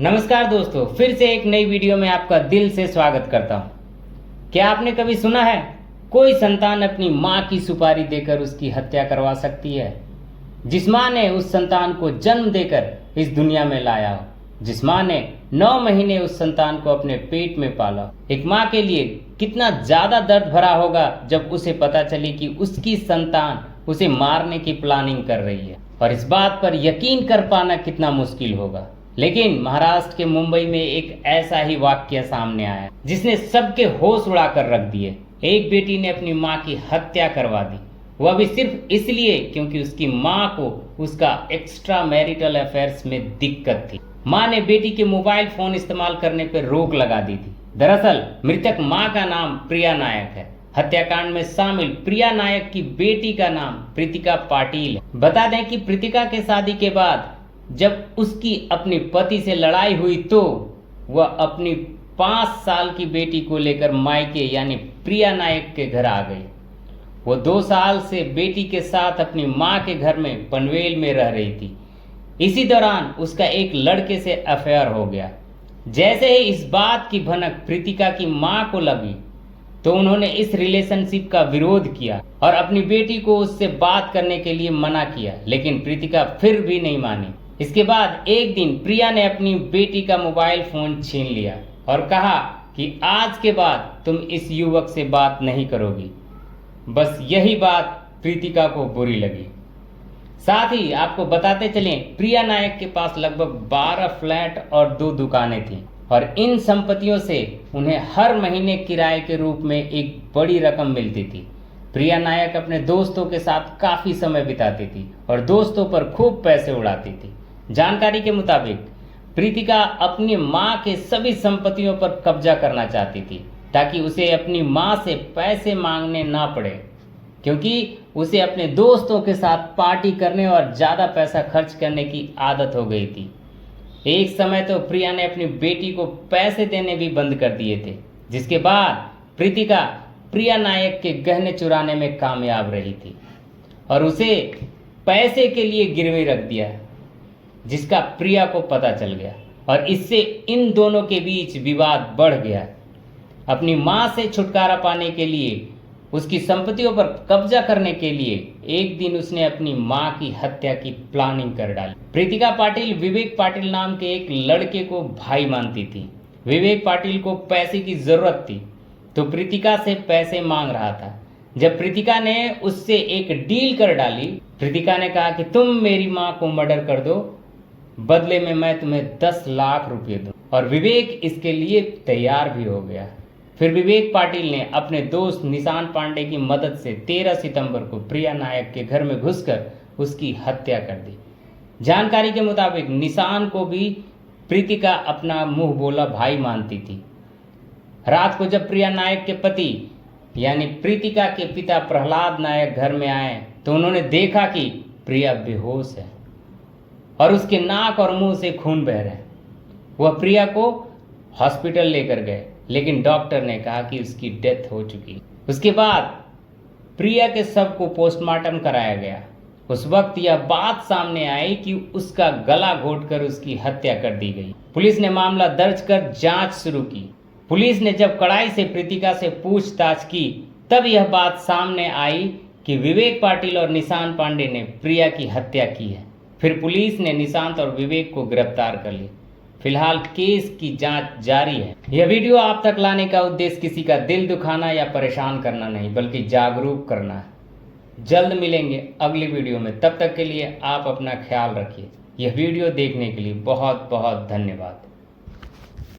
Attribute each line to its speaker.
Speaker 1: नमस्कार दोस्तों, फिर से एक नई वीडियो में आपका दिल से स्वागत करता हूँ। क्या आपने कभी सुना है कोई संतान अपनी माँ की सुपारी देकर उसकी हत्या करवा सकती है? जिस माँ ने उस संतान को जन्म देकर इस दुनिया में लाया हो, जिस माँ ने 9 महीने उस संतान को अपने पेट में पाला, एक माँ के लिए कितना ज़्यादा दर्द भरा होगा जब उसे पता चली कि उसकी संतान उसे मारने की प्लानिंग कर रही है। और इस बात पर यकीन कर पाना कितना मुश्किल होगा। लेकिन महाराष्ट्र के मुंबई में एक ऐसा ही वाक्य सामने आया जिसने सबके होश उड़ा कर रख दिए। एक बेटी ने अपनी माँ की हत्या करवा दी, वह भी सिर्फ इसलिए क्योंकि उसकी माँ को उसका एक्स्ट्रा मैरिटल अफेयर्स में दिक्कत थी। माँ ने बेटी के मोबाइल फोन इस्तेमाल करने पर रोक लगा दी थी। दरअसल मृतक माँ का नाम प्रिया नायक है। हत्याकांड में शामिल प्रिया नायक की बेटी का नाम प्रीतिका पाटिल है। बता दें कि प्रीतिका के शादी के बाद जब उसकी अपने पति से लड़ाई हुई तो वह अपनी 5 साल की बेटी को लेकर मायके यानी प्रिया नायक के घर आ गई। वो 2 साल से बेटी के साथ अपनी माँ के घर में पनवेल में रह रही थी। इसी दौरान उसका एक लड़के से अफेयर हो गया। जैसे ही इस बात की भनक प्रीतिका की माँ को लगी तो उन्होंने इस रिलेशनशिप का विरोध किया और अपनी बेटी को उससे बात करने के लिए मना किया, लेकिन प्रीतिका फिर भी नहीं मानी। इसके बाद एक दिन प्रिया ने अपनी बेटी का मोबाइल फोन छीन लिया और कहा कि आज के बाद तुम इस युवक से बात नहीं करोगी। बस यही बात प्रीतिका को बुरी लगी। साथ ही आपको बताते चलें, प्रिया नायक के पास लगभग 12 फ्लैट और 2 दुकानें थीं और इन संपत्तियों से उन्हें हर महीने किराए के रूप में एक बड़ी रकम मिलती थी। प्रिया नायक अपने दोस्तों के साथ काफ़ी समय बिताती थी और दोस्तों पर खूब पैसे उड़ाती थी। जानकारी के मुताबिक प्रीतिका अपनी मां के सभी संपत्तियों पर कब्जा करना चाहती थी ताकि उसे अपनी मां से पैसे मांगने ना पड़े, क्योंकि उसे अपने दोस्तों के साथ पार्टी करने और ज़्यादा पैसा खर्च करने की आदत हो गई थी। एक समय तो प्रिया ने अपनी बेटी को पैसे देने भी बंद कर दिए थे, जिसके बाद प्रीतिका प्रिया नायक के गहने चुराने में कामयाब रही थी और उसे पैसे के लिए गिरवी रख दिया, जिसका प्रिया को पता चल गया और इससे इन दोनों के बीच विवाद बढ़ गया। अपनी मां से छुटकारा पाने के लिए, उसकी संपत्तियों पर कब्जा करने के लिए एक दिन उसने अपनी मां की हत्या की प्लानिंग कर डाली। प्रीतिका पाटिल विवेक पाटिल नाम के एक लड़के को भाई मानती थी। विवेक पाटिल को पैसे की जरूरत थी तो प्रीतिका से पैसे मांग रहा था। जब प्रीतिका ने उससे एक डील कर डाली, प्रीतिका ने कहा कि तुम मेरी मां को मर्डर कर दो, बदले में मैं तुम्हें 10 लाख रुपए दूं। और विवेक इसके लिए तैयार भी हो गया। फिर विवेक पाटिल ने अपने दोस्त निशान पांडे की मदद से 13 सितंबर को प्रिया नायक के घर में घुसकर उसकी हत्या कर दी। जानकारी के मुताबिक निशान को भी प्रीतिका अपना मुंह बोला भाई मानती थी। रात को जब प्रिया नायक के पति यानी प्रीतिका के पिता प्रहलाद नायक घर में आए तो उन्होंने देखा कि प्रिया बेहोश है और उसके नाक और मुंह से खून बह रहा है। वह प्रिया को हॉस्पिटल लेकर गए, लेकिन डॉक्टर ने कहा कि उसकी डेथ हो चुकी। उसके बाद प्रिया के शव को पोस्टमार्टम कराया गया। उस वक्त यह बात सामने आई कि उसका गला घोंटकर उसकी हत्या कर दी गई। पुलिस ने मामला दर्ज कर जांच शुरू की। पुलिस ने जब कड़ाई से प्रीतिका से पूछताछ की तब यह बात सामने आई कि विवेक पाटिल और निशान पांडे ने प्रिया की हत्या की है। फिर पुलिस ने निशांत और विवेक को गिरफ्तार कर लिया। फिलहाल केस की जांच जारी है। यह वीडियो आप तक लाने का उद्देश्य किसी का दिल दुखाना या परेशान करना नहीं, बल्कि जागरूक करना है। जल्द मिलेंगे अगली वीडियो में, तब तक के लिए आप अपना ख्याल रखिए। यह वीडियो देखने के लिए बहुत बहुत धन्यवाद।